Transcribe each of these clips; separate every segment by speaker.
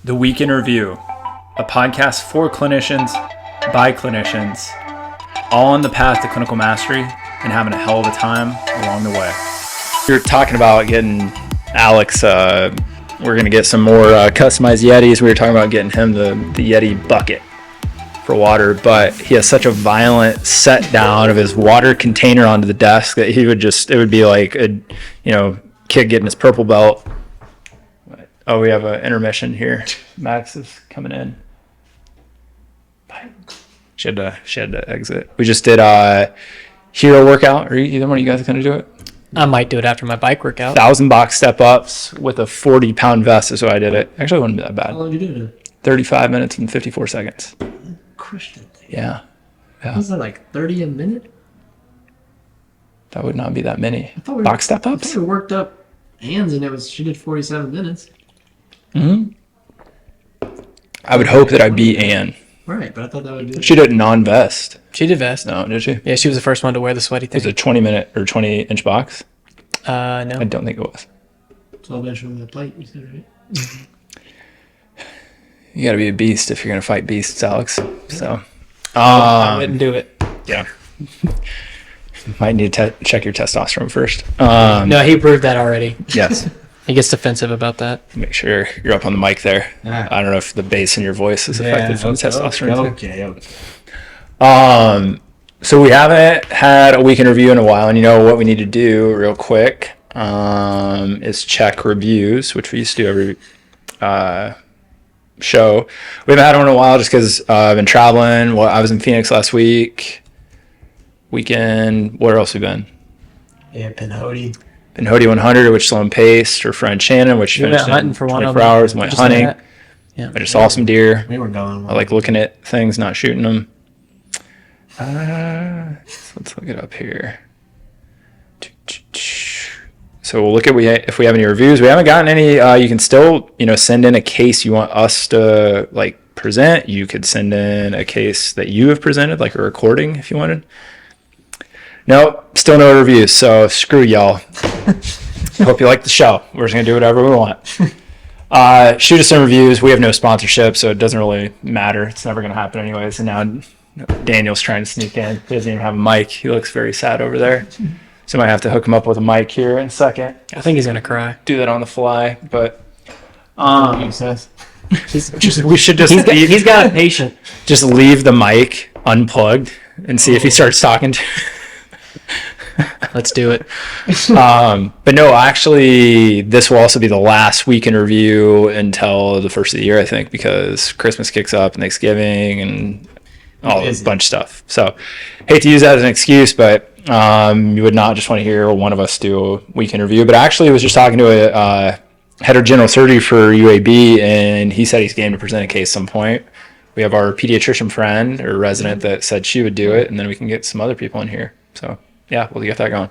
Speaker 1: The Week in Review, a podcast for clinicians, by clinicians, all on the path to clinical mastery and having a hell of a time along the way. We were talking about getting Alex, we're going to get some more customized Yetis. We were talking about getting him the Yeti bucket for water, but he has such a violent set down of his water container onto the desk that he would it would be like a, kid getting his purple belt. Oh, we have an intermission here. Max is coming in. She had to exit. We just did a hero workout. Are either one of you guys going to do it?
Speaker 2: I might do it after my bike workout.
Speaker 1: 1,000 box step ups with a 40-pound vest is what I did it. Actually, it wouldn't be that bad.
Speaker 3: How long did you do it?
Speaker 1: 35 minutes and 54 seconds.
Speaker 3: Crushed it.
Speaker 1: Yeah.
Speaker 3: Was that like 30 a minute?
Speaker 1: That would not be that many.
Speaker 3: Box
Speaker 1: step
Speaker 3: I
Speaker 1: ups?
Speaker 3: thought we worked up Ann's and she did 47 minutes.
Speaker 1: Mm-hmm. I would hope that I beat Ann.
Speaker 3: Right, but I thought that would be...
Speaker 1: She did non-vest.
Speaker 2: She did vest.
Speaker 1: No, did she?
Speaker 2: Yeah, she was the first one to wear the sweaty thing.
Speaker 1: Was it a 20-minute or 20-inch box?
Speaker 2: No.
Speaker 1: I don't think it was.
Speaker 3: 12-inch on the plate, you said, right?
Speaker 1: You got to be a beast if you're going to fight beasts, Alex. So,
Speaker 2: I wouldn't do it.
Speaker 1: Yeah. Might need to check your testosterone first.
Speaker 2: No, he proved that already.
Speaker 1: Yes.
Speaker 2: He gets defensive about that.
Speaker 1: Make sure you're up on the mic there.
Speaker 3: Ah.
Speaker 1: I don't know if the bass in your voice is affected from the testosterone.
Speaker 3: Okay.
Speaker 1: So we haven't had a week in review in a while, and you know what we need to do real quick is check reviews, which we used to do every show. We haven't had one in a while just because I've been traveling. I was in Phoenix last weekend. Where else we been?
Speaker 3: Yeah, Pinhoti.
Speaker 1: Pinhoti 100, which Sloan paced, her friend Shannon, which
Speaker 2: We went
Speaker 1: finished
Speaker 2: hunting
Speaker 1: in
Speaker 2: for one
Speaker 1: 24
Speaker 2: of them.
Speaker 1: hours and went
Speaker 2: Just
Speaker 1: hunting.
Speaker 2: that. Yeah.
Speaker 1: I just saw some deer.
Speaker 3: We were going.
Speaker 1: I like looking at things, not shooting them. Let's look it up here. So we'll look at if we have any reviews. We haven't gotten any. You can still send in a case you want us to present. You could send in a case that you have presented, like a recording if you wanted. Nope, still no reviews. So screw y'all. Hope you like the show. We're just gonna do whatever we want. Shoot us some reviews. We have no sponsorship, so it doesn't really matter. It's never gonna happen anyways. And now Daniel's trying to sneak in. He doesn't even have a mic. He looks very sad over there. So I might have to hook him up with a mic here in a second.
Speaker 2: I think he's going to cry.
Speaker 1: Do that on the fly. But
Speaker 3: we should
Speaker 2: He's got a patient.
Speaker 1: just leave the mic unplugged and see if he starts talking to
Speaker 2: Let's do it.
Speaker 1: but no, actually, this will also be the last week in review until the first of the year, I think, because Christmas kicks up and Thanksgiving and a bunch of stuff. So, hate to use that as an excuse, but you would not just want to hear one of us do a week in review. But actually, I was just talking to a head of general surgery for UAB, and he said he's game to present a case at some point. We have our pediatrician friend or resident that said she would do it, and then we can get some other people in here. So, yeah, we'll get that going.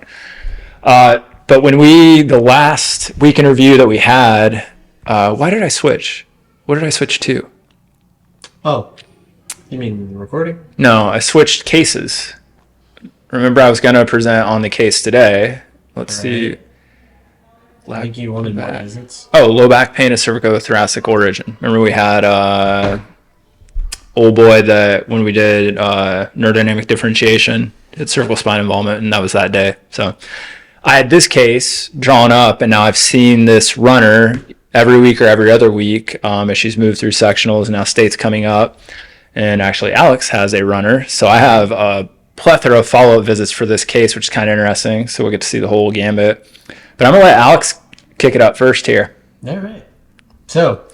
Speaker 1: But when the last week in review that we had, why did I switch? What did I switch to?
Speaker 3: Oh, you mean recording?
Speaker 1: No, I switched cases. Remember, I was going to present on the case today. Let's see.
Speaker 3: I think you wanted more visits.
Speaker 1: Oh, low back pain of cervicothoracic origin. Remember we had old boy that when we did neurodynamic differentiation, did cervical spine involvement, and that was that day. So I had this case drawn up, and now I've seen this runner every week or every other week as she's moved through sectionals, and now state's coming up. And actually, Alex has a runner. So I have a plethora of follow-up visits for this case, which is kind of interesting. So we'll get to see the whole gambit. But I'm going to let Alex kick it up first here.
Speaker 3: All right. So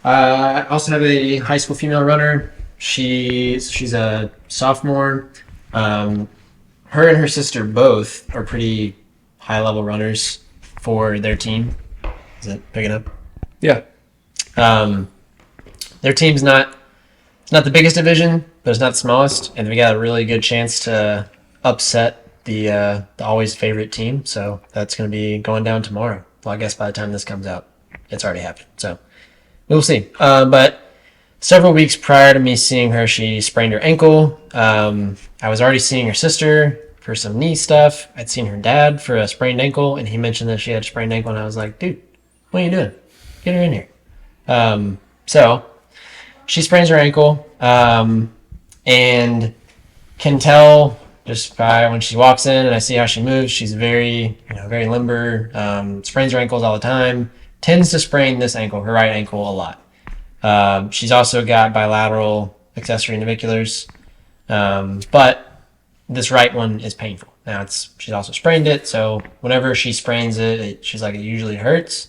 Speaker 3: I also have a high school female runner. She's a sophomore. Her and her sister both are pretty high-level runners for their team. Is that picking up?
Speaker 1: Yeah.
Speaker 3: Their team's not the biggest division, but it's not the smallest, and we got a really good chance to upset the always favorite team. So that's going to be going down tomorrow. Well, I guess by the time this comes out, it's already happened. So we'll see. But several weeks prior to me seeing her, she sprained her ankle. I was already seeing her sister for some knee stuff. I'd seen her dad for a sprained ankle, and he mentioned that she had a sprained ankle, and I was like, dude, what are you doing? Get her in here. So she sprains her ankle, and can tell just by when she walks in and I see how she moves. She's very limber, sprains her ankles all the time, tends to sprain this ankle, her right ankle, a lot. She's also got bilateral accessory naviculars, but this right one is painful. Now she's also sprained it, so whenever she sprains it, she's like, it usually hurts.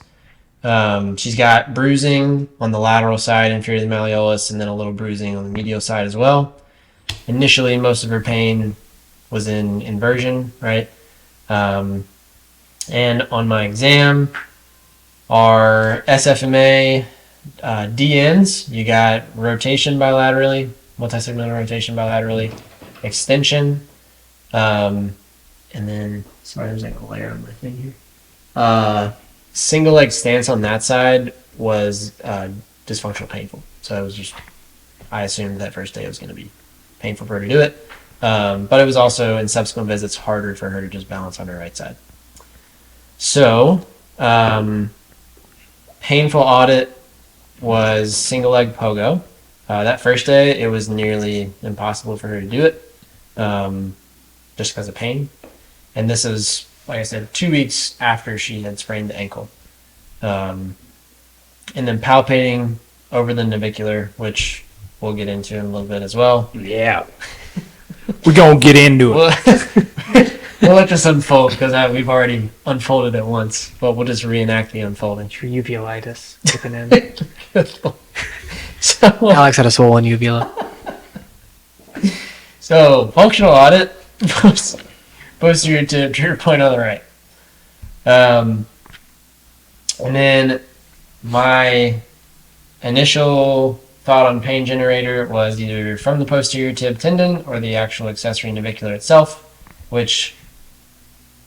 Speaker 3: She's got bruising on the lateral side, inferior to the malleolus, and then a little bruising on the medial side as well. Initially, most of her pain was in inversion, right? And on my exam, our SFMA DNs, you got rotation bilaterally, multi-segmental rotation bilaterally, extension, and then, sorry, there's like a layer on my thing here. Single leg stance on that side was dysfunctional, painful. So it was just, I assumed that first day it was going to be painful for her to do it. But it was also, in subsequent visits, harder for her to just balance on her right side. So, painful audit was single leg pogo. That first day, it was nearly impossible for her to do it, just because of pain. And this is, like I said, 2 weeks after she had sprained the ankle. And then palpating over the navicular, which we'll get into in a little bit as well.
Speaker 1: Yeah. We're going to get into it.
Speaker 3: We'll let this unfold because we've already unfolded it once, but we'll just reenact the unfolding.
Speaker 2: Your uveitis kicking in.
Speaker 3: So,
Speaker 2: Alex had a swollen uvula.
Speaker 3: So, functional audit, posterior tib, trigger point on the right. And then my initial thought on pain generator was either from the posterior tib tendon or the actual accessory navicular itself, which,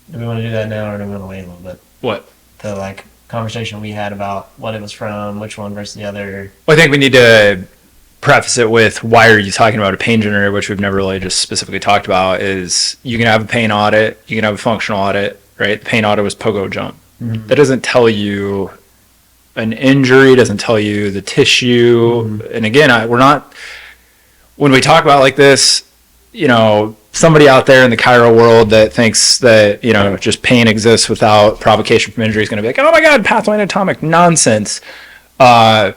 Speaker 3: do we want to do that now or do we want to wait a little bit?
Speaker 1: What?
Speaker 3: The conversation we had about what it was from, which one versus the other.
Speaker 1: Well, I think we need to preface it with why are you talking about a pain generator, which we've never really just specifically talked about. Is you can have a pain audit, you can have a functional audit, right? The pain audit was pogo jump. Mm-hmm. That doesn't tell you an injury, doesn't tell you the tissue. Mm-hmm. And again, we're not, when we talk about like this, somebody out there in the chiro world that thinks that, just pain exists without provocation from injury is going to be like, oh my God, pathoanatomic nonsense. But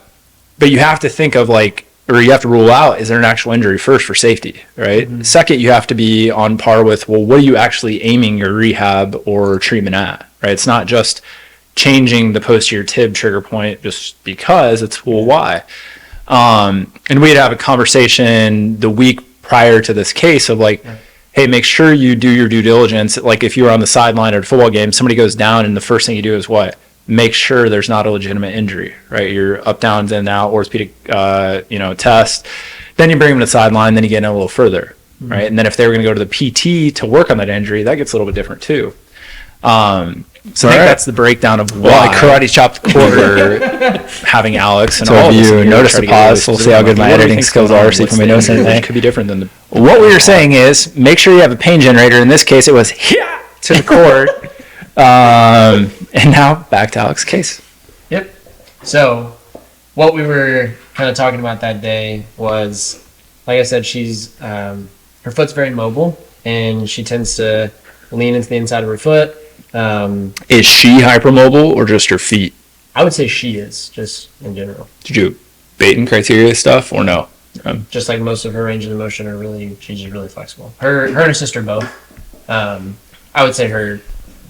Speaker 1: you have to think of or you have to rule out, is there an actual injury first for safety, right? Mm-hmm. Second, you have to be on par with, well, what are you actually aiming your rehab or treatment at, right? It's not just changing the posterior tib trigger point just because, it's, well, why? And we'd have a conversation the week prior to this case of hey, make sure you do your due diligence. Like if you were on the sideline at a football game, somebody goes down and the first thing you do is what? Make sure there's not a legitimate injury, right? Your up, downs, in, out, orthopedic, test. Then you bring them to the sideline, then you get in a little further, mm-hmm. right? And then if they were going to go to the PT to work on that injury, that gets a little bit different too. So I think that's the breakdown of why I karate chopped the quarter having Alex. And so all if you notice the pause, we'll see how good my editing skills are, see if we notice anything. It could be different than what we were saying is make sure you have a pain generator. In this case, it was to the cord. And now back to Alex's case.
Speaker 3: Yep. So what we were kind of talking about that day was, like I said, she's her foot's very mobile and she tends to lean into the inside of her foot.
Speaker 1: Is she hypermobile or just her feet?
Speaker 3: I would say she is, just in general.
Speaker 1: Did you Baton criteria stuff or no?
Speaker 3: Just like most of her range of motion she's just really flexible. Her and her sister both. I would say her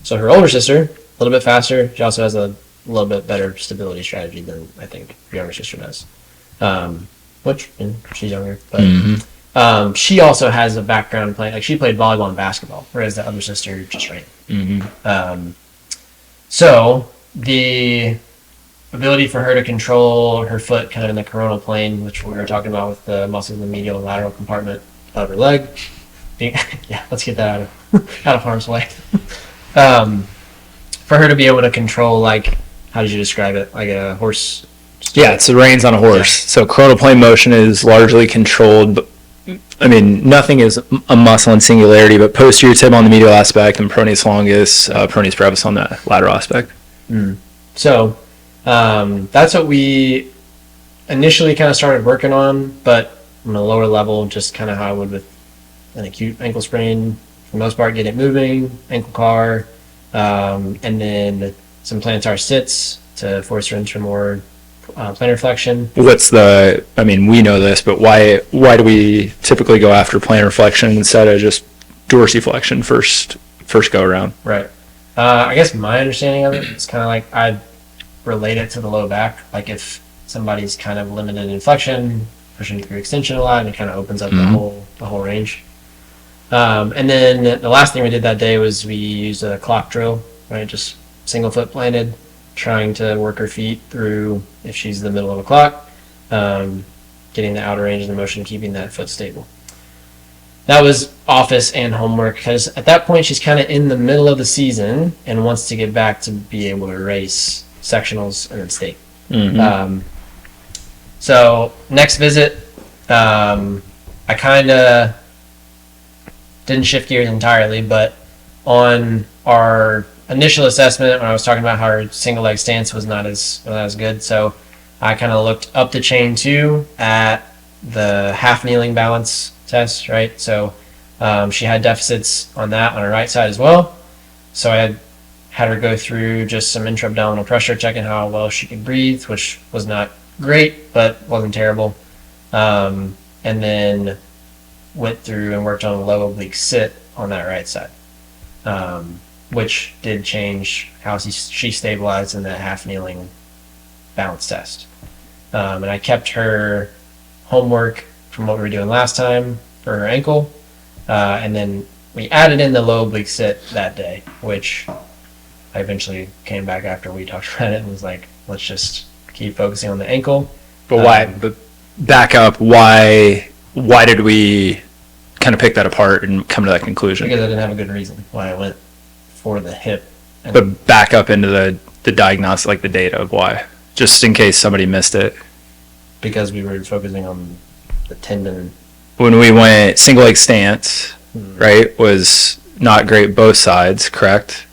Speaker 3: older sister, a little bit faster. She also has a little bit better stability strategy than I think her younger sister does. Which, she's younger, but mm-hmm. She also has a background playing, she played volleyball and basketball, whereas the other sister just ran. Mm-hmm. So the ability for her to control her foot kind of in the coronal plane, which we were talking about with the muscles in the medial and lateral compartment of her leg. Yeah, let's get that out of harm's way. For her to be able to control, how did you describe it? Like a horse?
Speaker 1: Yeah, it's the reins on a horse. Yeah. So coronal plane motion is largely controlled, but nothing is a muscle in singularity, but posterior tib on the medial aspect and pronatus longus, pronatus brevis on the lateral aspect.
Speaker 3: So that's what we initially kind of started working on, but on a lower level, just kind of how I would with an acute ankle sprain. For the most part, get it moving, ankle car, and then some plantar sits to force her into more plantar flexion.
Speaker 1: I mean, we know this, but why do we typically go after plantar flexion instead of just dorsiflexion first go around?
Speaker 3: Right. I guess my understanding of it is kind of like I relate it to the low back. Like if somebody's kind of limited in flexion, pushing through extension a lot, and it kind of opens up the whole range. And then the last thing we did that day was we used a clock drill, right? Just single foot planted, trying to work her feet through if she's in the middle of a clock, getting the outer range of the motion, keeping that foot stable. That was office and homework because at that point she's kind of in the middle of the season and wants to get back to be able to race sectionals and then state. So next visit, I kind of didn't shift gears entirely, but on our initial assessment, when I was talking about how her single leg stance was not as good, so I kind of looked up the chain too at the half kneeling balance test, right? So she had deficits on that on her right side as well. So I had her go through just some intra-abdominal pressure, checking how well she could breathe, which was not great, but wasn't terrible. And then went through and worked on a low oblique sit on that right side, which did change how she stabilized in that half kneeling balance test. And I kept her homework from what we were doing last time for her ankle, and then we added in the low oblique sit that day, which I eventually came back after we talked about it and was like, let's just keep focusing on the ankle.
Speaker 1: But why? But back up. Why did we kind of pick that apart and come to that conclusion?
Speaker 3: Because I didn't have a good reason why I went for the hip.
Speaker 1: But back up into the diagnostic, like the data of why, just in case somebody missed it.
Speaker 3: Because we were focusing on the tendon.
Speaker 1: When we went single leg stance, right, was not great both sides, correct?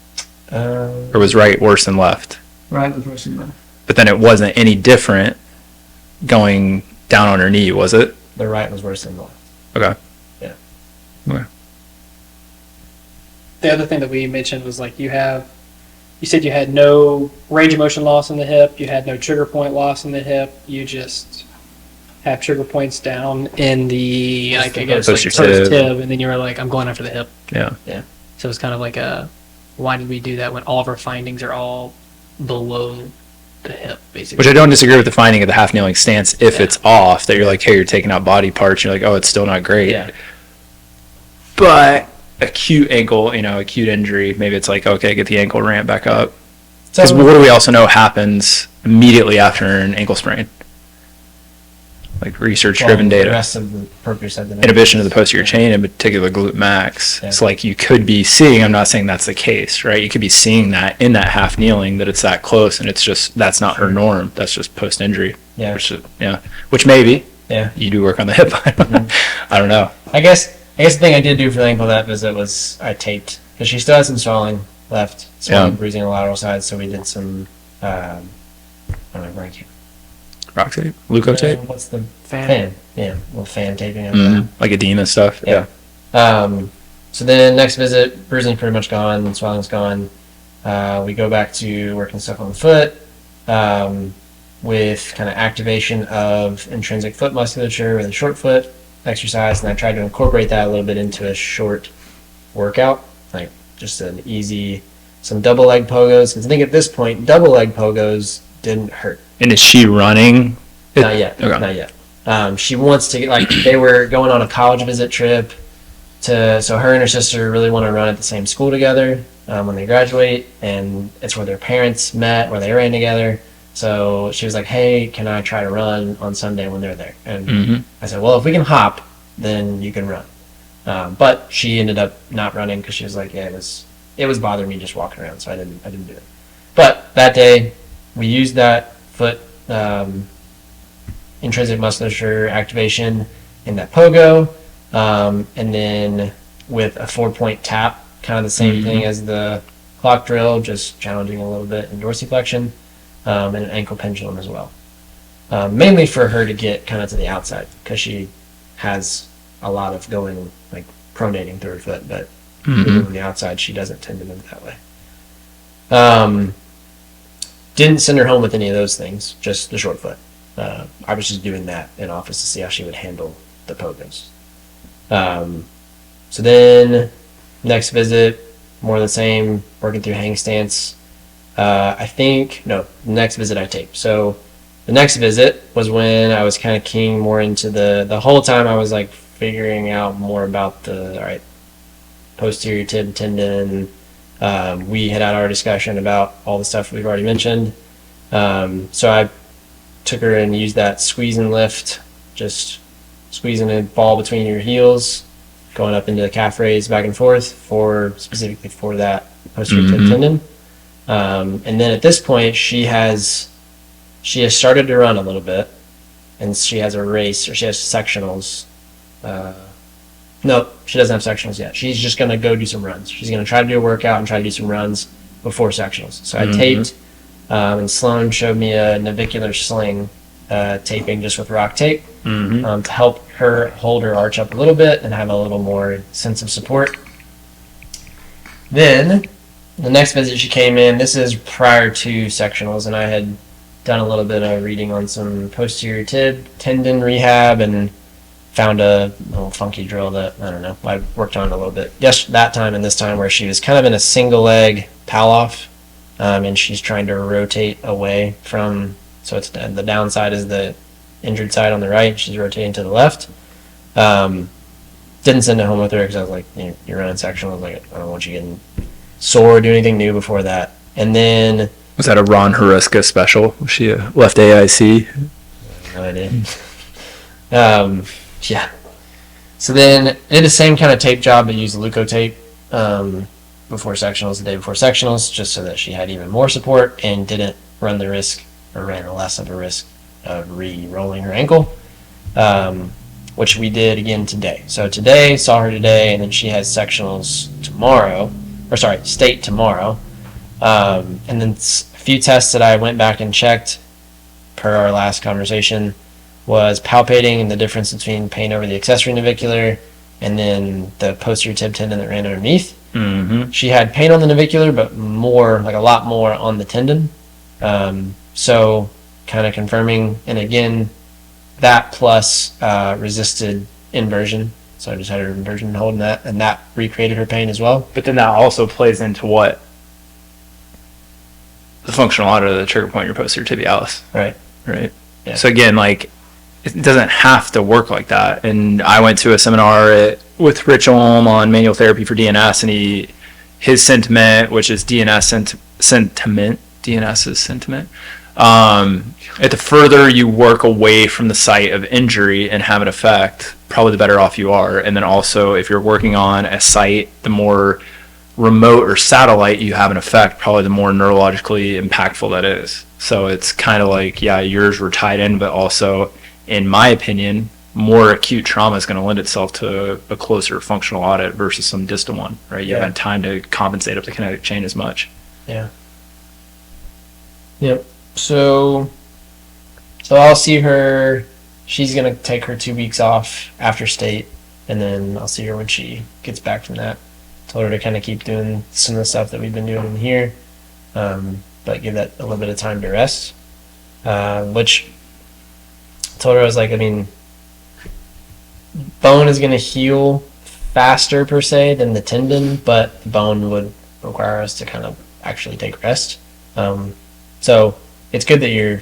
Speaker 1: Or was right worse than left?
Speaker 4: Right was worse than left.
Speaker 1: But then it wasn't any different going down on her knee, was it?
Speaker 3: The right was worse than the left.
Speaker 1: Okay.
Speaker 3: Yeah.
Speaker 1: Okay.
Speaker 4: The other thing that we mentioned was like you said you had no range of motion loss in the hip, you had no trigger point loss in the hip, you just have trigger points down in the
Speaker 1: posterior
Speaker 4: tib, and then you were like, I'm going after the hip.
Speaker 1: Yeah.
Speaker 4: So it's kind of like why did we do that when all of our findings are all below the hip, basically?
Speaker 1: Which I don't disagree with the finding of the half kneeling stance if it's off, that you're like, hey, you're taking out body parts, you're like, oh, it's still not great.
Speaker 3: Yeah.
Speaker 1: But acute ankle, acute injury, maybe it's like, okay, get the ankle ramp back up. Because what do we also know happens immediately after an ankle sprain? Like research-driven data.
Speaker 3: The rest of the proprioceptive
Speaker 1: Inhibition of the posterior chain, in particular glute max.
Speaker 3: Yeah.
Speaker 1: It's like you could be seeing, I'm not saying that's the case, right? You could be seeing that in that half kneeling, that it's that close, and it's just, that's not her norm. That's just post-injury.
Speaker 3: Yeah.
Speaker 1: Which maybe
Speaker 3: Yeah.
Speaker 1: you do work on the hip. I don't know.
Speaker 3: I guess the thing I did do for the ankle that visit was I taped, because she still had some swelling left, bruising on the lateral side, so we did some, I don't know, ranking.
Speaker 1: Rock tape? Leuco tape?
Speaker 3: What's the
Speaker 4: Fan.
Speaker 3: Yeah, little fan taping of that.
Speaker 1: Like edema stuff?
Speaker 3: Yeah. So then next visit, bruising's pretty much gone, swelling's gone. We go back to working stuff on the foot with kind of activation of intrinsic foot musculature with a short foot exercise, and I tried to incorporate that a little bit into a short workout, like just an easy, some double leg pogos, because I think at this point, double leg pogos didn't hurt.
Speaker 1: And is she running?
Speaker 3: Not yet.
Speaker 1: Okay.
Speaker 3: Not yet. She wants to get, like, they were going on a college visit trip so her and her sister really want to run at the same school together when they graduate, and it's where their parents met, where they ran together. So she was like, hey, can I try to run on Sunday when they're there? And I said, well, if we can hop, then you can run. But she ended up not running because she was like, yeah, it was bothering me just walking around, so I didn't do it. But that day, we used that foot intrinsic musculature activation in that pogo, and then with a 4-point tap, kind of the same thing as the clock drill, just challenging a little bit in dorsiflexion, and an ankle pendulum as well. mainly for her to get kind of to the outside because she has a lot of going, like pronating through her foot, but moving on the outside, she doesn't tend to move that way. Didn't send her home with any of those things, just the short foot. I was just doing that in office to see how she would handle the pogos. So then next visit, more of the same, working through hang stance. Next visit I taped. So the next visit was when I was kind of keying more into the whole time I was like figuring out more about posterior tib tendon. We had our discussion about all the stuff we've already mentioned. So I took her and used that squeeze and lift, just squeezing a ball between your heels, going up into the calf raise back and forth specifically for that posterior tib tendon. And then at this point, she has started to run a little bit, and she has a race, or she has sectionals. No, she doesn't have sectionals yet. She's just going to go do some runs. She's going to try to do a workout and try to do some runs before sectionals. So I taped, and Sloan showed me a navicular sling taping just with rock tape to help her hold her arch up a little bit and have a little more sense of support. Then the next visit she came in, this is prior to sectionals, and I had done a little bit of reading on some posterior tib tendon rehab and found a little funky drill that, I don't know, I worked on it a little bit. Yes, that time and this time where she was kind of in a single leg Patellofemoral, and she's trying to rotate away from, so it's the downside is the injured side on the right, she's rotating to the left. Didn't send it home with her because I was like, you're running sectional. I was like, I don't want you getting sore or do anything new before that. And then...
Speaker 1: Was that a Ron Haruska special? Was she a left AIC?
Speaker 3: No idea. Yeah. So then did the same kind of tape job, but used Leuco tape before sectionals, the day before sectionals, just so that she had even more support and didn't run the risk, or ran less of a risk of re-rolling her ankle, which we did again today. So today, saw her today, and then she has sectionals tomorrow, state tomorrow. And then a few tests that I went back and checked per our last conversation was palpating the difference between pain over the accessory navicular and then the posterior tib tendon that ran underneath. She had pain on the navicular, but more, like a lot more on the tendon. So kind of confirming, and again, that plus resisted inversion. So I just had her inversion holding that, and that recreated her pain as well.
Speaker 1: But then that also plays into what? The functional audit of the trigger point, your posterior tibialis.
Speaker 3: Right.
Speaker 1: Yeah. So again, like, it doesn't have to work like that. And I went to a seminar with Rich Olm on manual therapy for DNS, and his sentiment, which is DNS sentiment, DNS is sentiment. At the further you work away from the site of injury and have an effect, probably the better off you are. And then also, if you're working on a site, the more remote or satellite you have an effect, probably the more neurologically impactful that is. So it's kind of like, yeah, yours were tied in, but also, in my opinion, more acute trauma is going to lend itself to a closer functional audit versus some distal one, right? You haven't had time to compensate up the kinetic chain as much.
Speaker 3: Yeah. Yep. So I'll see her. She's going to take her 2 weeks off after state, and then I'll see her when she gets back from that. Told her to kind of keep doing some of the stuff that we've been doing in here, but give that a little bit of time to rest. Which told her, I was like, I mean, bone is going to heal faster per se than the tendon, but the bone would require us to kind of actually take rest. So it's good that you're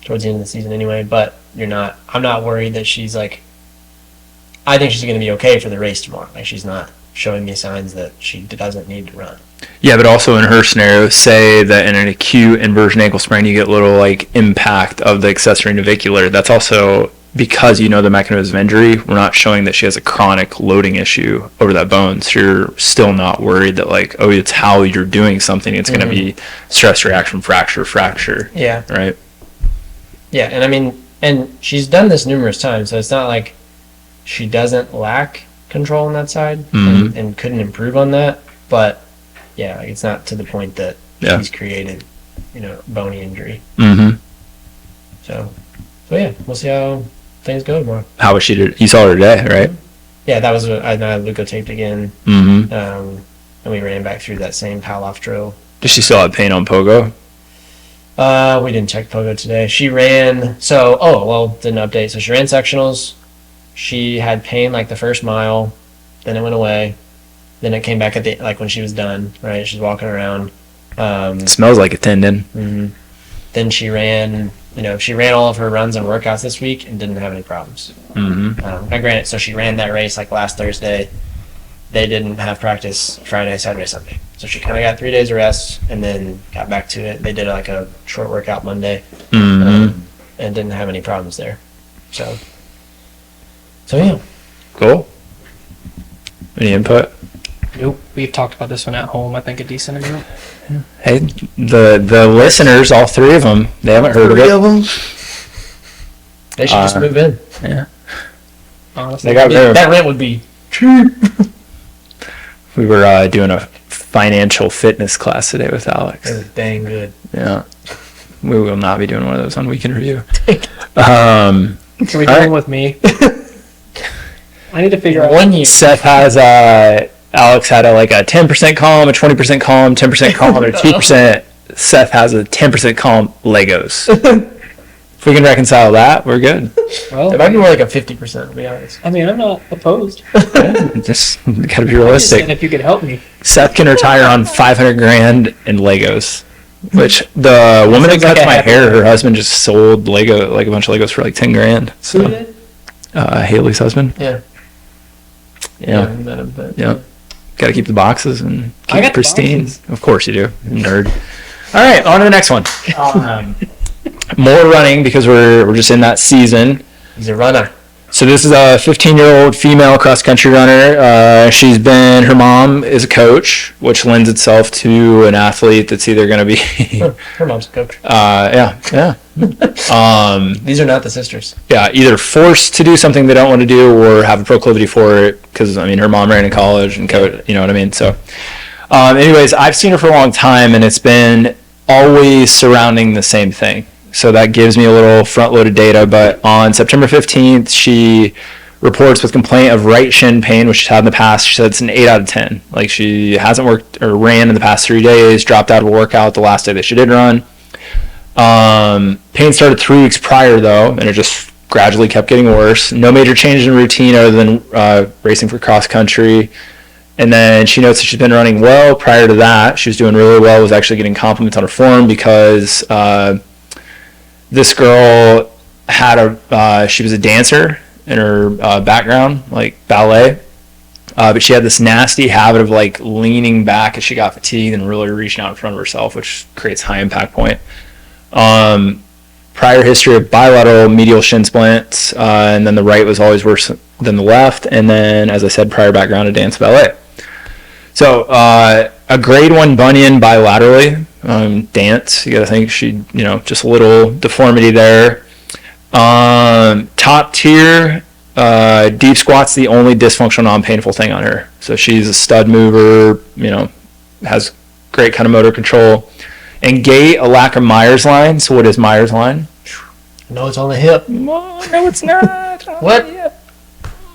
Speaker 3: towards the end of the season anyway, but I'm not worried that she's like, I think she's going to be okay for the race tomorrow. Like, she's not showing me signs that she doesn't need to run.
Speaker 1: Yeah, but also in her scenario, say that in an acute inversion ankle sprain, you get little like impact of the accessory navicular. That's also because you know the mechanism of injury. We're not showing that she has a chronic loading issue over that bone. So you're still not worried that like, oh, it's how you're doing something. It's going to be stress reaction, fracture.
Speaker 3: Yeah.
Speaker 1: Right.
Speaker 3: Yeah, and I mean, and she's done this numerous times, so it's not like she doesn't lack control on that side and couldn't improve on that. But yeah, it's not to the point that she's created, bony injury. So So yeah, we'll see how things go tomorrow.
Speaker 1: How was she? You saw her today, right?
Speaker 3: Yeah, that was I leuko-taped again.
Speaker 1: Mm-hmm.
Speaker 3: And we ran back through that same Pallof drill.
Speaker 1: Does she still have pain on pogo?
Speaker 3: We didn't check pogo today. She ran, didn't update. So she ran sectionals. She had pain like the first mile, then it went away. Then it came back when she was done, right? She's walking around.
Speaker 1: It smells like a tendon.
Speaker 3: Mm-hmm. Then she ran all of her runs and workouts this week and didn't have any problems.
Speaker 1: Mm-hmm.
Speaker 3: Granted, so she ran that race like last Thursday. They didn't have practice Friday, Saturday, Sunday. So she kind of got 3 days of rest and then got back to it. They did like a short workout Monday
Speaker 1: Mm-hmm.
Speaker 3: and didn't have any problems there. So yeah.
Speaker 1: Cool. Any input?
Speaker 4: Nope. We've talked about this one at home, I think, a decent amount.
Speaker 1: Hey, the listeners, all three of them, they haven't heard of it.
Speaker 2: them.
Speaker 3: They should just move in.
Speaker 1: Yeah.
Speaker 4: Honestly.
Speaker 1: They got room.
Speaker 3: That rent would be
Speaker 1: We were doing a financial fitness class today with Alex.
Speaker 3: it was dang good.
Speaker 1: Yeah. We will not be doing one of those on Weekend Review.
Speaker 4: Can we do
Speaker 1: All right.
Speaker 4: one with me? I need to figure out.
Speaker 3: 1 year.
Speaker 1: Seth has Alex had a 10% column, a 20% column, 10% column, or 2%. Seth has a 10% column Legos. If we can reconcile that, we're good.
Speaker 3: It might
Speaker 4: Well,
Speaker 3: be more like a 50%, to be honest.
Speaker 4: I mean, I'm not opposed.
Speaker 1: Just gotta be
Speaker 4: I just said
Speaker 1: realistic.
Speaker 4: if you could help me.
Speaker 1: Seth can retire on $500,000 in Legos. Which the woman that
Speaker 4: Sounds like
Speaker 1: cuts
Speaker 4: a
Speaker 1: my
Speaker 4: happy
Speaker 1: hair, her
Speaker 4: life.
Speaker 1: husband just sold Lego, a bunch of Legos for $10,000.
Speaker 4: Who
Speaker 1: So
Speaker 4: did?
Speaker 1: Haley's husband.
Speaker 3: Yeah.
Speaker 1: Yeah.
Speaker 3: Met him, but
Speaker 1: Yeah. Got to keep the boxes and
Speaker 4: I
Speaker 1: keep
Speaker 4: got
Speaker 1: it
Speaker 4: the
Speaker 1: pristine.
Speaker 4: boxes.
Speaker 1: Of course you do, nerd. All right, on to the next one. More running because we're just in that season.
Speaker 3: he's a runner.
Speaker 1: So this is a 15-year-old female cross-country runner. Her mom is a coach, which lends itself to an athlete that's either going to be,
Speaker 3: Her mom's a coach.
Speaker 1: yeah.
Speaker 3: These are not the sisters.
Speaker 1: Yeah, either forced to do something they don't want to do or have a proclivity for it because, her mom ran in college and coach, you know what I mean? So, anyways, I've seen her for a long time and it's been always surrounding the same thing. So that gives me a little front-loaded data, but on September 15th, she reports with complaint of right shin pain, which she's had in the past. She said it's an 8 out of 10. She hasn't worked or ran in the past 3 days, dropped out of a workout the last day that she did run. Pain started 3 weeks prior though, and it just gradually kept getting worse. No major change in routine other than racing for cross country. And then she notes that she's been running well. Prior to that, she was doing really well, was actually getting compliments on her form because this girl had she was a dancer in her background, like ballet. But she had this nasty habit of leaning back as she got fatigued and really reaching out in front of herself, which creates high impact point. Prior history of bilateral medial shin splints, and then the right was always worse than the left. And then, as I said, prior background of dance ballet. So a grade 1 bunion bilaterally, dance. You got to think she, just a little deformity there. Top tier, deep squat's the only dysfunctional, non-painful thing on her. So she's a stud mover, has great kind of motor control. And gait, a lack of Myers line. So what is Myers line?
Speaker 3: No, it's on the hip.
Speaker 1: No, it's not.
Speaker 3: What?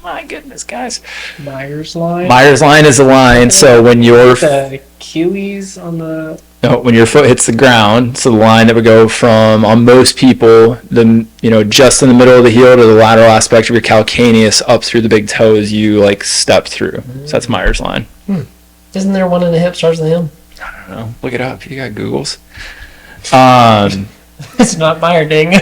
Speaker 1: My goodness, guys.
Speaker 4: Myers line.
Speaker 1: Myers line is a line. So when your
Speaker 4: The Achilles on the.
Speaker 1: No, when your foot hits the ground, so the line that would go from, on most people, just in the middle of the heel to the lateral aspect of your calcaneus up through the big toes, you step through. So that's Myers line.
Speaker 3: Isn't there one in the hip starts in the hip?
Speaker 1: I don't know. Look it up. You got Googles.
Speaker 3: It's not Meyer ding.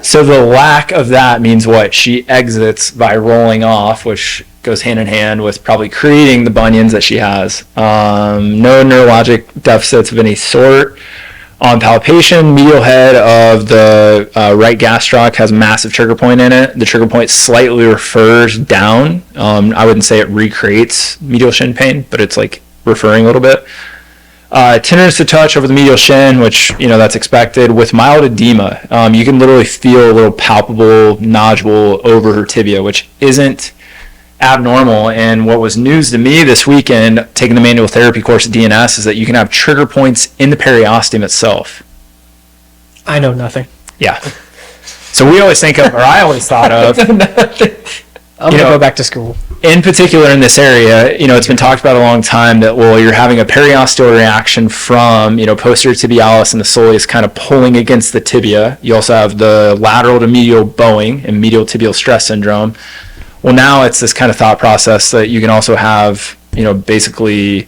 Speaker 1: So the lack of that means what? She exits by rolling off, which goes hand in hand with probably creating the bunions that she has. No neurologic deficits of any sort. On palpation, medial head of the right gastroc has a massive trigger point in it. The trigger point slightly refers down. I wouldn't say it recreates medial shin pain, but it's referring a little bit. Tenderness to touch over the medial shin, which, that's expected. With mild edema, you can literally feel a little palpable nodule over her tibia, which isn't abnormal. And what was news to me this weekend, taking the manual therapy course at DNS, is that you can have trigger points in the periosteum itself.
Speaker 4: I know nothing.
Speaker 1: Yeah. So we always think of, or I always thought of,
Speaker 2: I'm gonna go back to school.
Speaker 1: in particular in this area, it's been talked about a long time that, well, you're having a periosteal reaction from, posterior tibialis and the soleus kind of pulling against the tibia. You also have the lateral to medial bowing and medial tibial stress syndrome. Well, now it's this kind of thought process that you can also have, basically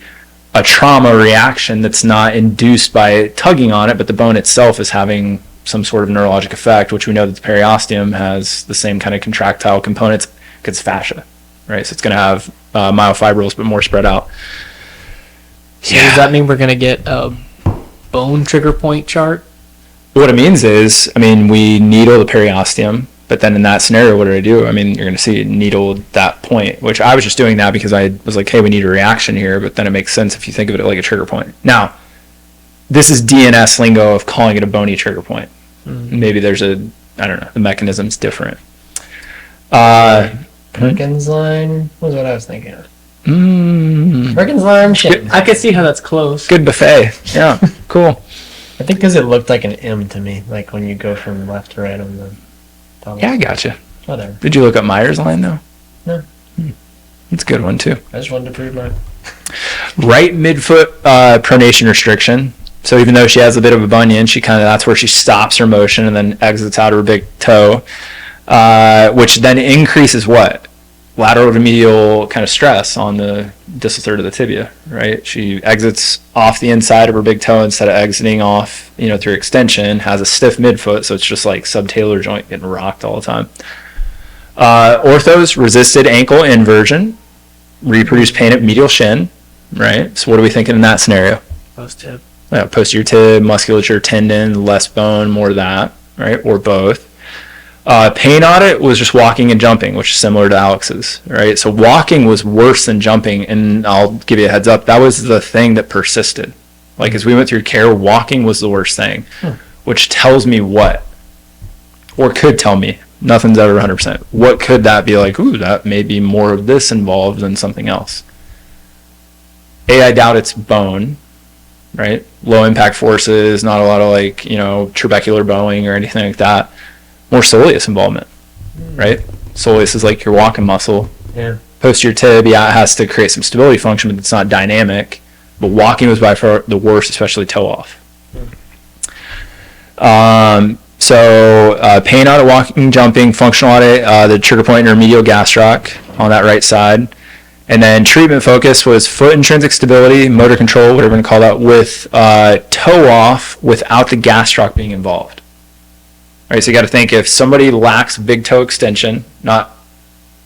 Speaker 1: a trauma reaction that's not induced by tugging on it, but the bone itself is having some sort of neurologic effect, which we know that the periosteum has the same kind of contractile components because fascia, right? So it's going to have myofibrils, but more spread out.
Speaker 2: So does that mean we're gonna get a bone trigger point chart?
Speaker 1: What it means is, we needle the periosteum, but then in that scenario, what do I do? You're going to see needle that point, which I was just doing that because I was like, hey, we need a reaction here, but then it makes sense if you think of it like a trigger point. Now, this is DNS lingo of calling it a bony trigger point. Maybe there's I don't know, the mechanism's different.
Speaker 3: Perkins line was what I was thinking of. Perkins line Shin.
Speaker 2: I could see how that's close.
Speaker 1: Good buffet. Yeah, cool.
Speaker 3: I think because it looked like an M to me, like when you go from left to right on the top.
Speaker 1: Yeah, I gotcha.
Speaker 3: Whatever.
Speaker 1: Did you look up Myers line though?
Speaker 3: No.
Speaker 1: It's a good one too.
Speaker 3: I just wanted to prove my...
Speaker 1: Right midfoot pronation restriction. So even though she has a bit of a bunion, that's where she stops her motion and then exits out her big toe, which then increases what? Lateral to medial kind of stress on the distal third of the tibia, right? She exits off the inside of her big toe instead of exiting off, through extension, has a stiff midfoot, so it's just like subtalar joint getting rocked all the time. Orthos, resisted ankle inversion, reproduced pain at medial shin, right? So what are we thinking in that scenario?
Speaker 2: Post tip.
Speaker 1: Yeah, posterior tib, musculature, tendon, less bone, more of that, right? Or both. Pain audit was just walking and jumping, which is similar to Alex's, right? So walking was worse than jumping, and I'll give you a heads up, that was the thing that persisted. Like as we went through care, walking was the worst thing, which tells me what? Or could tell me, nothing's ever 100%. What could that be like? Ooh, that may be more of this involved than something else. I doubt it's bone, right? Low impact forces, not a lot of trabecular bowing or anything like that. More soleus involvement, right? Soleus is like your walking muscle.
Speaker 3: Yeah.
Speaker 1: Posterior tib, it has to create some stability function, but it's not dynamic. But walking was by far the worst, especially toe off. So pain audit, walking, jumping, functional audit, the trigger point in her medial gastroc on that right side. And then treatment focus was foot intrinsic stability, motor control, whatever you want to call that, with toe off without the gastroc being involved. All right, so you got to think if somebody lacks big toe extension, not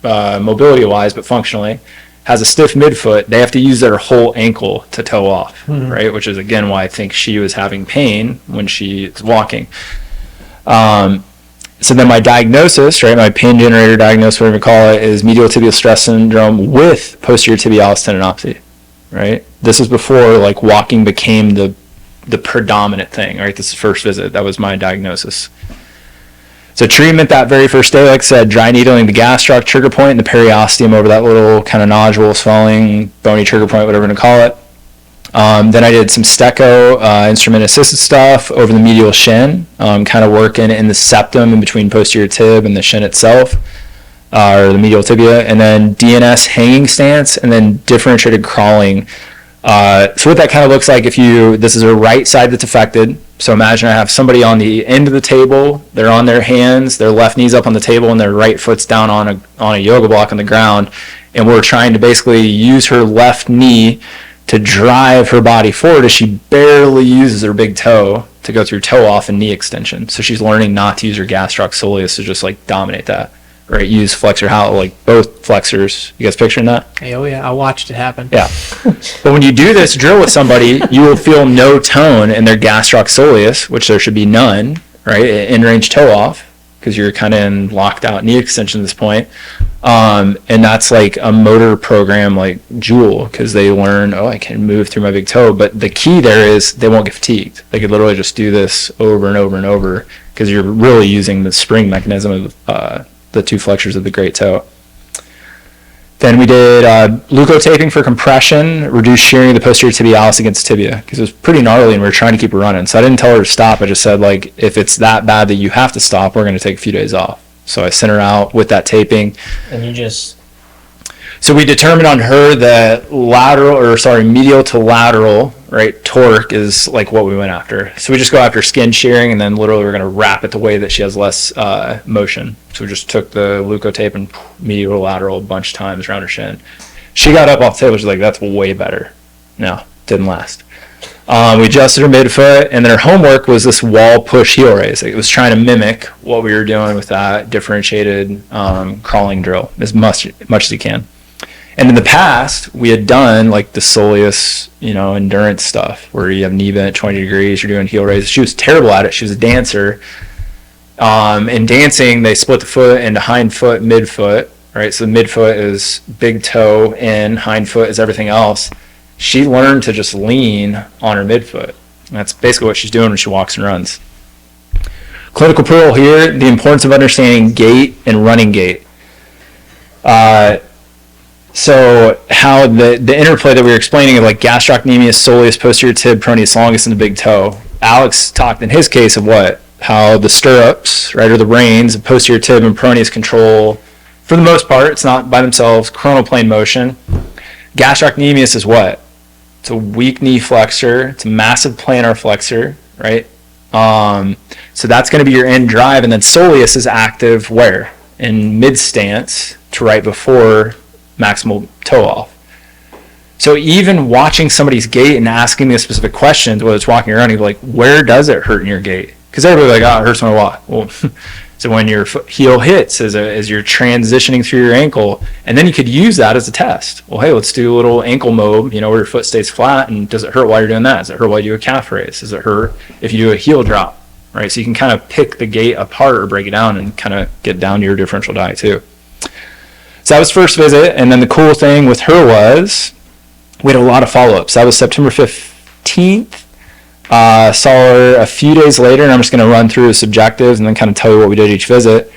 Speaker 1: mobility-wise, but functionally, has a stiff midfoot, they have to use their whole ankle to toe off, right? Which is, again, why I think she was having pain when she is walking. So then my diagnosis, right, my pain generator diagnosis, whatever you call it, is medial tibial stress syndrome with posterior tibialis tendinopathy, right? This was before walking became the predominant thing, right? This is the first visit. That was my diagnosis. So treatment that very first day, like I said, dry needling the gastroc trigger point and the periosteum over that little kind of nodule, swelling, bony trigger point, whatever you want to call it. Then I did some Steco instrument assisted stuff over the medial shin, kind of working in the septum in between posterior tib and the shin itself, or the medial tibia, and then DNS hanging stance, and then differentiated crawling. So what that kind of looks like this is a right side that's affected. So imagine I have somebody on the end of the table, they're on their hands, their left knee's up on the table, and their right foot's down on a yoga block on the ground, and we're trying to basically use her left knee to drive her body forward as she barely uses her big toe to go through toe off and knee extension. So she's learning not to use her gastroc soleus to just dominate that, right? Use flexor both flexors. You guys picturing that?
Speaker 2: Hey, oh yeah, I watched it happen.
Speaker 1: Yeah. But when you do this drill with somebody, you will feel no tone in their gastroc soleus, which there should be none, right? In range toe off, because you're kind of in locked out knee extension at this point. And that's like a motor program like Joule, because they learn, I can move through my big toe. But the key there is they won't get fatigued. They could literally just do this over and over and over, because you're really using the spring mechanism of the two flexors of the great toe. Then we did leucotaping for compression, reduced shearing of the posterior tibialis against tibia, because it was pretty gnarly and we were trying to keep her running. So I didn't tell her to stop. I just said, like, if it's that bad that you have to stop, we're going to take a few days off. So I sent her out with that taping.
Speaker 3: And you just...
Speaker 1: So we determined on her that medial to lateral, right, torque is like what we went after. So we just go after skin shearing, and then literally we're going to wrap it the way that she has less motion. So we just took the leukotape and medial to lateral a bunch of times around her shin. She got up off the table. She's like, that's way better. No, didn't last. We adjusted her midfoot, and then her homework was this wall push heel raise. It was trying to mimic what we were doing with that differentiated crawling drill as much as you can. And in the past, we had done like the soleus, endurance stuff where you have knee bent 20 degrees, you're doing heel raises. She was terrible at it. She was a dancer. In dancing, they split the foot into hind foot, midfoot, right? So the midfoot is big toe in, hind foot is everything else. She learned to just lean on her midfoot. And that's basically what she's doing when she walks and runs. Clinical pearl here, the importance of understanding gait and running gait. So how the interplay that we were explaining of like gastrocnemius, soleus, posterior tib, peroneus longus, and the big toe. Alex talked in his case of how the stirrups, right, or the reins of posterior tib and peroneus control, for the most part, it's not by themselves, coronal plane motion. Gastrocnemius is what? It's a weak knee flexor. It's a massive plantar flexor, right? So that's going to be your end drive, and then soleus is active where? In mid stance to right before maximal toe off. So even watching somebody's gait and asking the specific questions, whether it's walking or running, like, where does it hurt in your gait? Because everybody's like, it hurts when I walk. Well, so when your heel hits as you're transitioning through your ankle, and then you could use that as a test. Well, hey, let's do a little ankle mob, where your foot stays flat, and does it hurt while you're doing that? Does it hurt while you do a calf raise? Does it hurt if you do a heel drop, right? So you can kind of pick the gait apart or break it down and kind of get down to your differential diet too. So that was first visit, and then the cool thing with her was we had a lot of follow-ups. That was September 15th. Saw her a few days later, and I'm just going to run through the subjectives and then kind of tell you what we did each visit.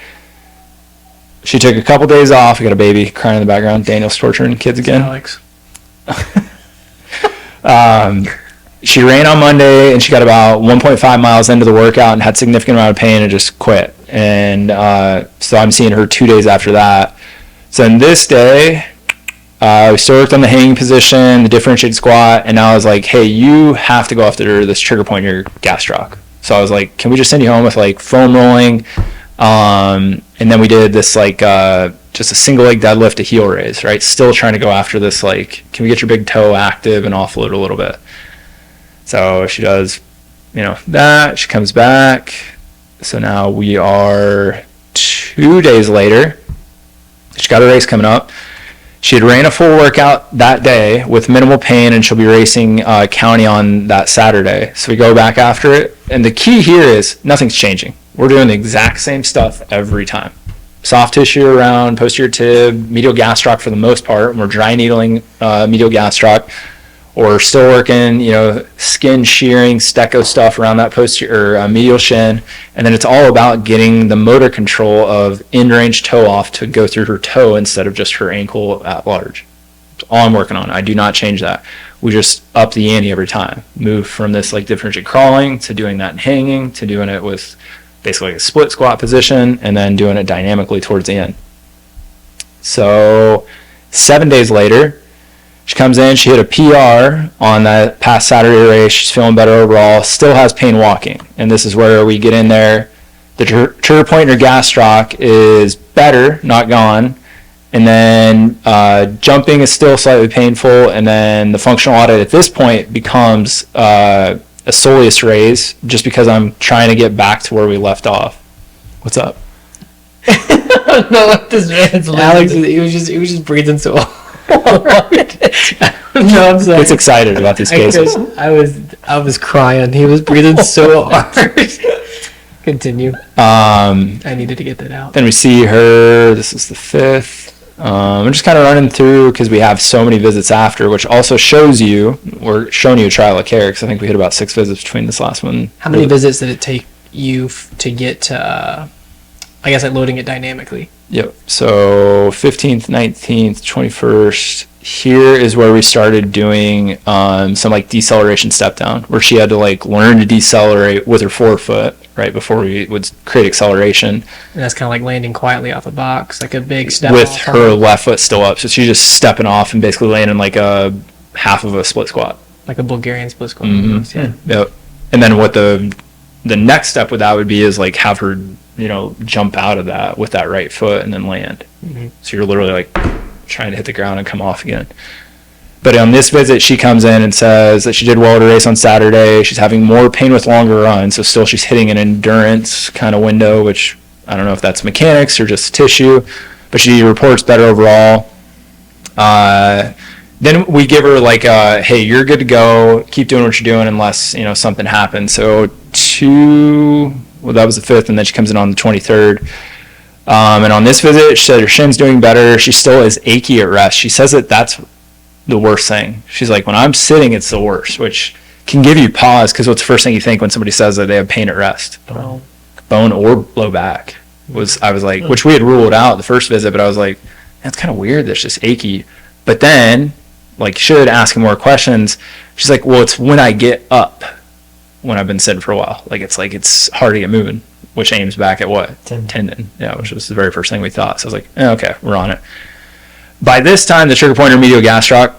Speaker 1: She took a couple days off. We got a baby crying in the background. Daniel's torturing kids again.
Speaker 2: Alex.
Speaker 1: She ran on Monday, and she got about 1.5 miles into the workout and had significant amount of pain and just quit. And so I'm seeing her 2 days after that. So in this day, we still worked on the hanging position, the differentiated squat, and now I was like, hey, you have to go after this trigger point in your gastroc. So I was like, can we just send you home with like foam rolling? And then we did this like just a single leg deadlift to heel raise, right? Still trying to go after this, like, can we get your big toe active and offload a little bit? So she does, that. She comes back. So now we are 2 days later. She got a race coming up. She had ran a full workout that day with minimal pain, and she'll be racing county on that Saturday. So we go back after it. And the key here is nothing's changing. We're doing the exact same stuff every time. Soft tissue around posterior tib, medial gastroc for the most part. We're dry needling medial gastroc. Or still working, skin shearing, stecho stuff around that posterior or medial shin. And then it's all about getting the motor control of in-range toe off to go through her toe instead of just her ankle at large. That's all I'm working on. I do not change that. We just up the ante every time. Move from this like differentiated crawling to doing that in hanging to doing it with basically a split squat position and then doing it dynamically towards the end. So 7 days later, she comes in, she hit a PR on that past Saturday race. She's feeling better overall, still has pain walking. And this is where we get in there. The trigger point in her gastroc is better, not gone. And then jumping is still slightly painful. And then the functional audit at this point becomes a soleus raise just because I'm trying to get back to where we left off. What's up?
Speaker 3: I don't know what this man's
Speaker 2: Alex, he was just breathing so hard. No, I'm sorry.
Speaker 1: Gets excited about these cases.
Speaker 2: I was crying. He was breathing so hard. Continue. I needed to get that out.
Speaker 1: Then we see her. This is the 5th. I'm just kind of running through because we have so many visits after, which also shows you, we're showing you a trial of care because I think we hit about 6 visits between this last one.
Speaker 2: How many visits did it take you to get to I guess like loading it dynamically.
Speaker 1: Yep. So 15th, 19th, 21st. Here is where we started doing some like deceleration step down, where she had to like learn to decelerate with her forefoot right before we would create acceleration.
Speaker 2: And that's kind of like landing quietly off a box, like a big step
Speaker 1: with
Speaker 2: off
Speaker 1: her left foot still up. So she's just stepping off and basically landing like a half of a split squat.
Speaker 2: like a Bulgarian split squat.
Speaker 1: Mm-hmm.
Speaker 2: Yeah.
Speaker 1: Yep. And then what the next step with that would be is like have her, jump out of that with that right foot and then land.
Speaker 2: Mm-hmm.
Speaker 1: So you're literally like trying to hit the ground and come off again. But on this visit, she comes in and says that she did well at a race on Saturday. She's having more pain with longer runs. So still she's hitting an endurance kind of window, which I don't know if that's mechanics or just tissue, but she reports better overall. Then we give her like, hey, you're good to go. Keep doing what you're doing unless, something happens. So that was the 5th, and then she comes in on the 23rd. And on this visit, she said her shin's doing better. She still is achy at rest. She says that that's the worst thing. She's like, when I'm sitting, it's the worst, which can give you pause, because what's the first thing you think when somebody says that they have pain at rest? Bone or low back. I was like, which we had ruled out the first visit, but I was like, that's kind of weird. That's just achy. But then, like, should asking more questions, she's like, well, it's when I get up, when I've been sitting for a while. It's hard to get moving, which aims back at what? Tendon. Yeah, which was the very first thing we thought. So I was like, okay, we're on it. By this time, the trigger point or medial gastroc,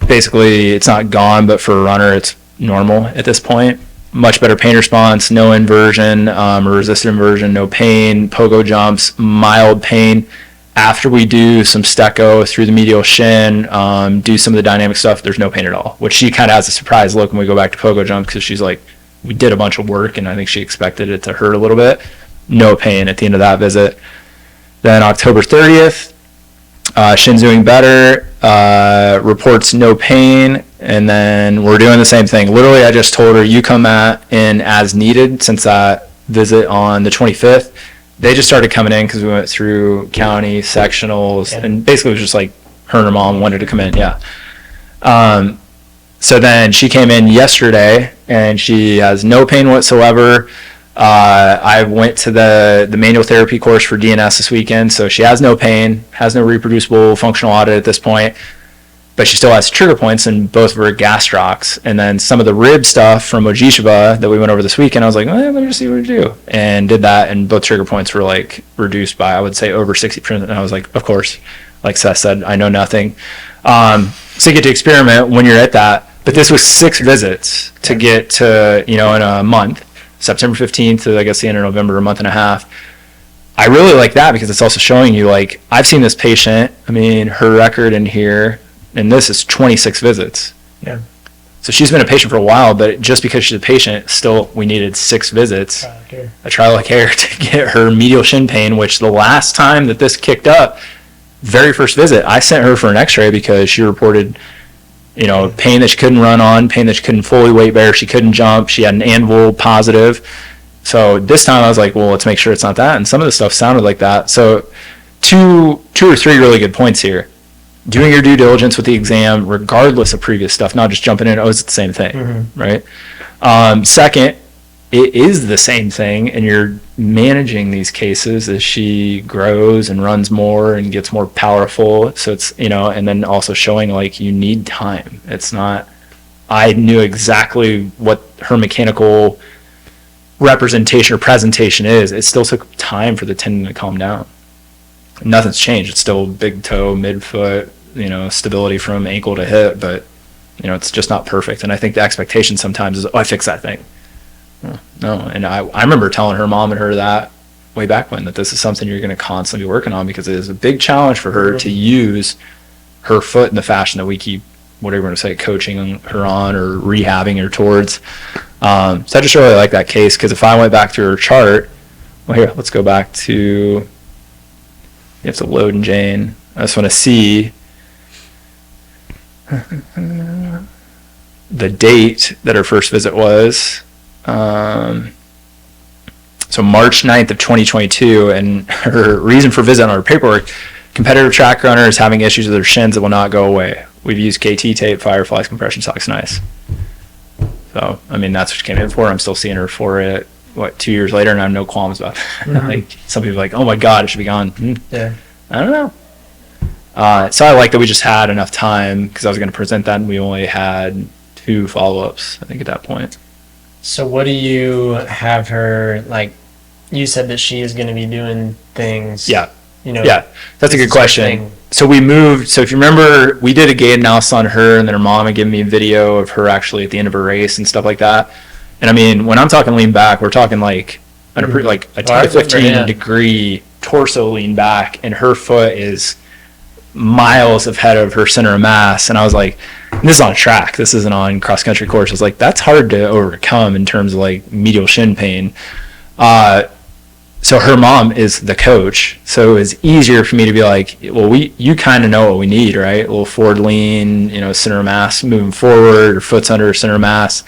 Speaker 1: basically, it's not gone, but for a runner, it's normal at this point. Much better pain response, no inversion, or resisted inversion, no pain, pogo jumps, mild pain. After we do some stecco through the medial shin, do some of the dynamic stuff, there's no pain at all, which she kind of has a surprise look when we go back to pogo jumps, because she's like, we did a bunch of work, and I think she expected it to hurt a little bit. No pain at the end of that visit. Then October 30th, shin's doing better, reports no pain, and then we're doing the same thing. Literally, I just told her, you come in as needed since that visit on the 25th. They just started coming in because we went through county, sectionals, and basically it was just like her and her mom wanted to come in, So then she came in yesterday, and she has no pain whatsoever. I went to the manual therapy course for DNS this weekend, so she has no pain, has no reproducible functional audit at this point, but she still has trigger points in both of her gastrocs. And then some of the rib stuff from Ojibwa that we went over this weekend, I was like, let me just see what we do, and did that, and both trigger points were like reduced by, I would say, over 60%. And I was like, of course, like Seth said, I know nothing. So you get to experiment when you're at that. But this was 6 visits to get to, in a month, September 15th to, I guess, the end of November, a month and a half. I really like that because it's also showing you, like, I've seen this patient, her record in here, and this is 26 visits.
Speaker 3: Yeah.
Speaker 1: So she's been a patient for a while, but just because she's a patient, still we needed 6 visits, a trial of care to get her medial shin pain, which the last time that this kicked up, very first visit, I sent her for an x-ray because she reported, pain that she couldn't run on, pain that she couldn't fully weight bear, she couldn't jump, she had an anvil positive. So this time I was like, well, let's make sure it's not that. And some of the stuff sounded like that. So two or three really good points here. Doing your due diligence with the exam, regardless of previous stuff, not just jumping in, it's the same thing, right? Second, it is the same thing, and you're managing these cases as she grows and runs more and gets more powerful. So it's, and then also showing like you need time. It's not, I knew exactly what her mechanical representation or presentation is. It still took time for the tendon to calm down. Nothing's changed. It's still big toe, midfoot, stability from ankle to hip, but it's just not perfect. And I think the expectation sometimes is, I fix that thing. No. And I remember telling her mom and her that way back when, that this is something you're going to constantly be working on, because it is a big challenge for her to use her foot in the fashion that we keep, whatever you want to say, coaching her on or rehabbing her towards. So I just really like that case, because if I went back through her chart, well, here, let's go back to, you have to load and Jane. I just want to see the date that her first visit was. So March 9th of 2022, and her reason for visit on her paperwork, competitive track runner is having issues with her shins that will not go away. We've used KT tape, Fireflies, compression socks, and ice. So, that's what she came in for. I'm still seeing her for it. 2 years later, and I have no qualms about it. Like some people are like, oh my God, it should be gone.
Speaker 3: Yeah.
Speaker 1: I don't know. So I like that we just had enough time because I was going to present that and we only had 2 follow-ups, I think, at that point.
Speaker 3: So what do you have her, like, you said that she is going to be doing things.
Speaker 1: Yeah.
Speaker 3: You know.
Speaker 1: Yeah, that's a good question. So we moved. So if you remember, we did a gait analysis on her, and then her mom had given me a video of her actually at the end of her race and stuff like that. And I mean, when I'm talking lean back, we're talking like like a 10 to 15 degree torso lean back, and her foot is miles ahead of her center of mass. And I was like, this is on track. This isn't on cross country course. I was like, that's hard to overcome in terms of like medial shin pain. So her mom is the coach, so it's easier for me to be like, well, you kind of know what we need, right? A little forward lean, center of mass moving forward, or foot's under center of mass.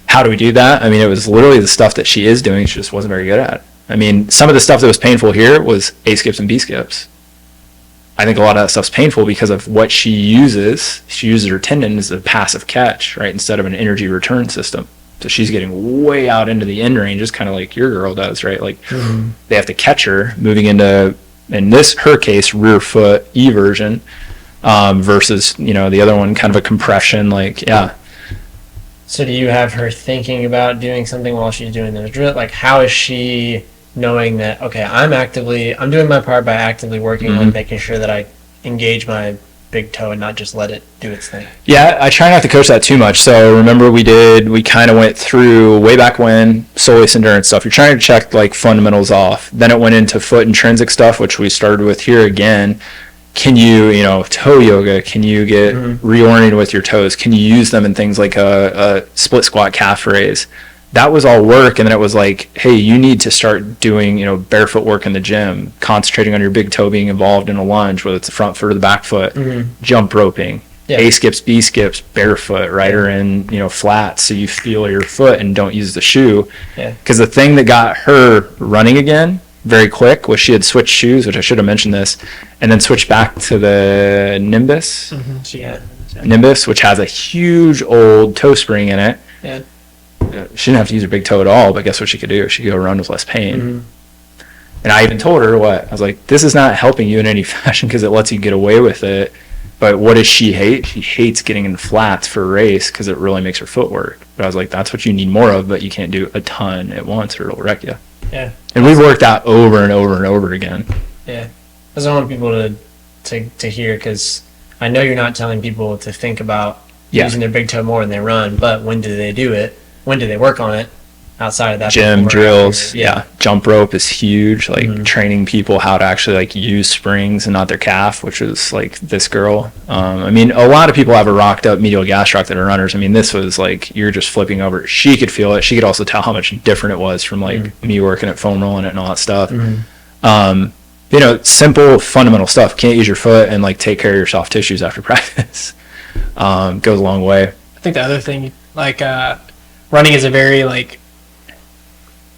Speaker 1: How do we do that? I mean, it was literally the stuff that she is doing, she just wasn't very good at. I mean, some of the stuff that was painful here was A skips and B skips. I think a lot of that stuff's painful because of what she uses. She uses her tendon as a passive catch, right, instead of an energy return system. So she's getting way out into the end ranges, kind of like your girl does, right? Like they have to catch her moving into, in her case, rear foot eversion versus, the other one, kind of a compression, like, yeah.
Speaker 3: So do you have her thinking about doing something while she's doing those drills? Like, how is she knowing that, okay, I'm doing my part by actively working on making sure that I engage my big toe and not just let it do its thing? Yeah,
Speaker 1: I try not to coach that too much. So remember we kind of went through way back when soleus endurance stuff. You're trying to check like fundamentals off. Then it went into foot intrinsic stuff, which we started with here again. Can you, toe yoga, can you get reoriented with your toes? Can you use them in things like a split squat calf raise? That was all work, and then it was like, hey, you need to start doing, barefoot work in the gym, concentrating on your big toe being involved in a lunge, whether it's the front foot or the back foot, jump roping, A skips, B skips, barefoot, right, or in, flats, so you feel your foot and don't use the shoe. Because the thing that got her running again very quick was she had switched shoes, which I should have mentioned this, and then switched back to the Nimbus. Nimbus, which has a huge old toe spring in it.
Speaker 3: Yeah.
Speaker 1: She didn't have to use her big toe at all, but guess what she could do? She could go run with less pain. And I even told her I was like, this is not helping you in any fashion because it lets you get away with it. But what does she hate? She hates getting in flats for a race because it really makes her foot work. But I was like, that's what you need more of, but you can't do a ton at once or it'll wreck you.
Speaker 3: Yeah.
Speaker 1: And we've worked out over and over and over again.
Speaker 3: Yeah. That's what I want people to hear, because I know you're not telling people to think about using their big toe more when they run, but when do they do it? When do they work on it outside of that?
Speaker 1: Gym drills. Yeah. Jump rope is huge. Like training people how to actually like use springs and not their calf, which is like this girl. I mean, a lot of people have a rocked up medial gastroc that are runners. I mean, this was like, you're just flipping over. She could feel it. She could also tell how much different it was from like me working at foam rolling it and all that stuff. Simple fundamental stuff. Can't use your foot and like take care of your soft tissues after practice. Goes a long way.
Speaker 4: I think the other thing, like, running is a very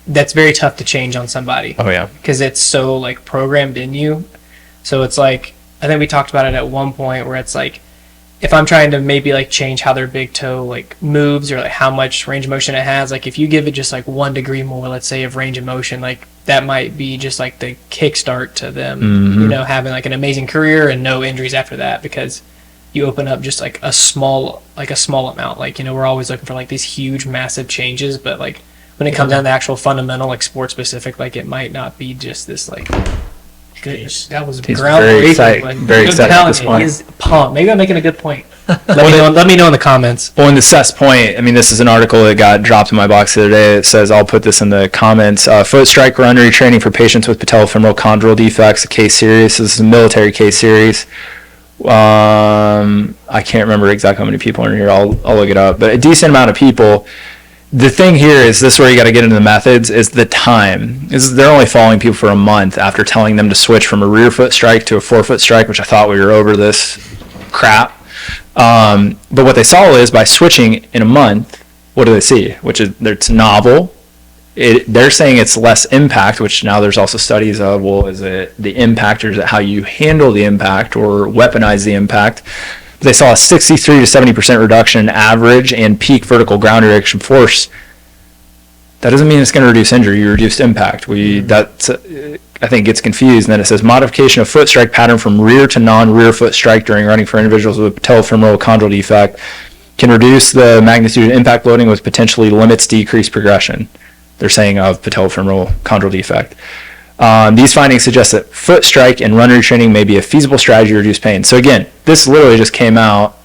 Speaker 4: that's very tough to change on somebody.
Speaker 1: Oh yeah,
Speaker 4: because it's so like programmed in you. So it's like, I think we talked about it at one point where it's like, if I'm trying to maybe like change how their big toe like moves or like how much range of motion it has, like if you give it just like 1 degree more, let's say, of range of motion, like that might be just like the kickstart to them, having like an amazing career and no injuries after that, because you open up just like a small amount. Like, we're always looking for like these huge, massive changes, but like when it comes down to actual fundamental, like sport specific, like it might not be just this like, goodness, that was groundbreaking.
Speaker 1: Very excited at this point.
Speaker 4: He's pumped. Maybe I'm making a good point. Let me know in the comments.
Speaker 1: Well, in the Seth's point, I mean, this is an article that got dropped in my box the other day. It says, I'll put this in the comments. Foot strike run retraining for patients with patellofemoral chondral defects, a case series. This is a military case series. I can't remember exactly how many people are in here. I'll look it up, but a decent amount of people. The thing here is this, where you got to get into the methods, is the time. They're only following people for a month after telling them to switch from a rear foot strike to a forefoot strike, which I thought we were over this crap. But what they saw is by switching in a month, what do they see? Which is, it's novel. They're saying it's less impact, which now there's also studies of, well, is it the impact or is it how you handle the impact or weaponize the impact? They saw a 63 to 70% reduction in average and peak vertical ground reaction force. That doesn't mean it's going to reduce injury, reduced impact. That's I think gets confused. And then it says modification of foot strike pattern from rear to non-rear foot strike during running for individuals with patellofemoral chondral defect can reduce the magnitude of impact loading with potentially limits decreased progression. They're saying of patellofemoral chondral defect. These findings suggest that foot strike and run retraining may be a feasible strategy to reduce pain. So again, this literally just came out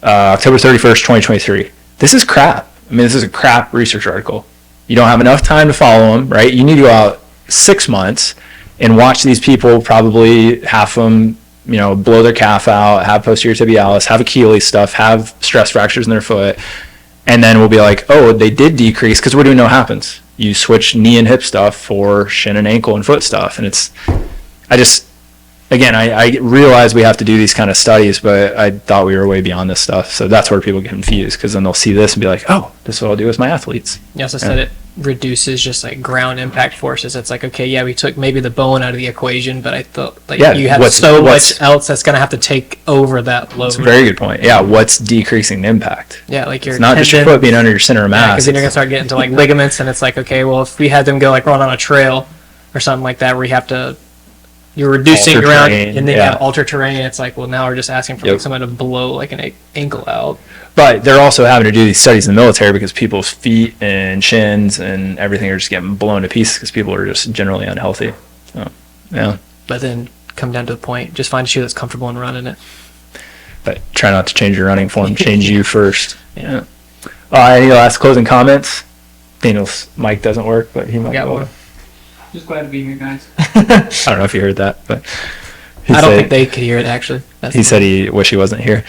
Speaker 1: October 31st, 2023. This is crap. I mean, this is a crap research article. You don't have enough time to follow them, right? You need to go out 6 months and watch these people, probably half of them, blow their calf out, have posterior tibialis, have Achilles stuff, have stress fractures in their foot. And then we'll be like, oh, they did decrease, because what do we know happens? You switch knee and hip stuff for shin and ankle and foot stuff. And I realize we have to do these kind of studies, but I thought we were way beyond this stuff. So that's where people get confused, because then they'll see this and be like, oh, this is what I'll do with my athletes.
Speaker 4: You also said it reduces just like ground impact forces. It's like, okay, yeah, we took maybe the bone out of the equation, but I thought you have so much else that's going to have to take over that load.
Speaker 1: That's a very good point. Yeah, what's decreasing the impact?
Speaker 4: Yeah, like your
Speaker 1: it's not just your foot being under your center of mass.
Speaker 4: Because then you're going to start getting to like ligaments, and it's like, okay, well, if we had them go like run on a trail or something like that, where you have to, you're reducing
Speaker 1: alter
Speaker 4: ground,
Speaker 1: terrain,
Speaker 4: and then you have alter terrain. It's like, well, now we're just asking for like someone to blow like an ankle out.
Speaker 1: But they're also having to do these studies in the military because people's feet and shins and everything are just getting blown to pieces because people are just generally unhealthy. So, yeah.
Speaker 4: But then come down to the point, just find a shoe that's comfortable and running it.
Speaker 1: But try not to change your running form. Change you first.
Speaker 4: Yeah.
Speaker 1: Any last closing comments? Daniel's mic doesn't work, but he might
Speaker 4: got
Speaker 1: go.
Speaker 4: one.
Speaker 5: Just glad to be here, guys.
Speaker 1: I don't know if you heard that, but
Speaker 4: I don't think they could hear it, actually.
Speaker 1: He said he wish he wasn't here.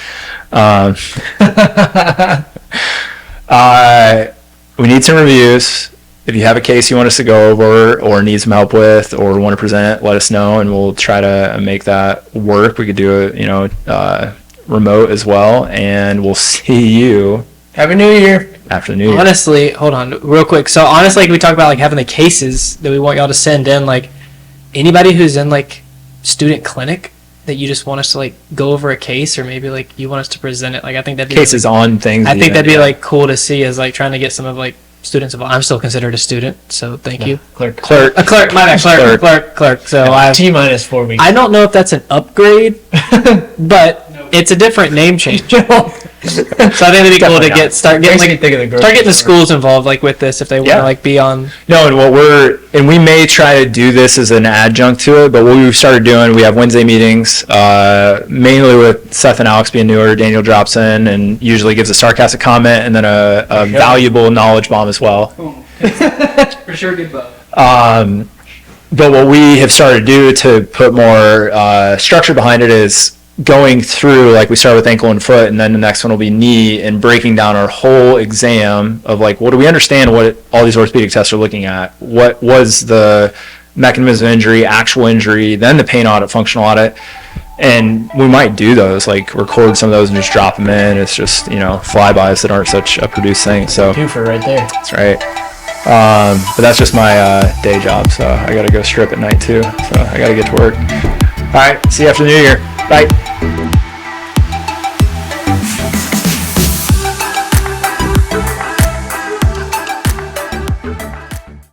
Speaker 1: We need some reviews. If you have a case you want us to go over or need some help with or want to present, let us know, and we'll try to make that work. We could do it, remote as well, and we'll see you.
Speaker 3: Happy New Year.
Speaker 1: After the New Year.
Speaker 4: Honestly, hold on real quick. So honestly, like we talked about like having the cases that we want y'all to send in, like anybody who's in like student clinic that you just want us to like go over a case, or maybe like you want us to present it. Like I think that'd be
Speaker 1: cases on things.
Speaker 4: I think that'd be like cool to see, as like trying to get some of like students involved. I'm still considered a student, so thank you.
Speaker 3: Clerk.
Speaker 4: A clerk. My bad. Clerk. So I
Speaker 3: T- 4 weeks.
Speaker 4: I don't know if that's an upgrade, but it's a different name change. So I think it'd be cool to start getting the schools involved like with this if they want to like be on.
Speaker 1: No, and we may try to do this as an adjunct to it, but what we've started doing, we have Wednesday meetings, mainly with Seth and Alex being newer. Daniel drops in and usually gives a sarcastic comment and then a valuable knowledge bomb as well.
Speaker 5: For sure, good bow.
Speaker 1: But what we have started to do to put more structure behind it is going through, like we start with ankle and foot, and then the next one will be knee, and breaking down our whole exam of like, what do we understand what all these orthopedic tests are looking at? What was the mechanism of injury, actual injury, then the pain audit, functional audit. And we might do those, like record some of those and just drop them in. It's just, flybys that aren't such a produced thing. So
Speaker 3: Twofer right there.
Speaker 1: That's right. But that's just my day job, so I got to go strip at night too. So I got to get to work. All right, see you after the New Year. Bye.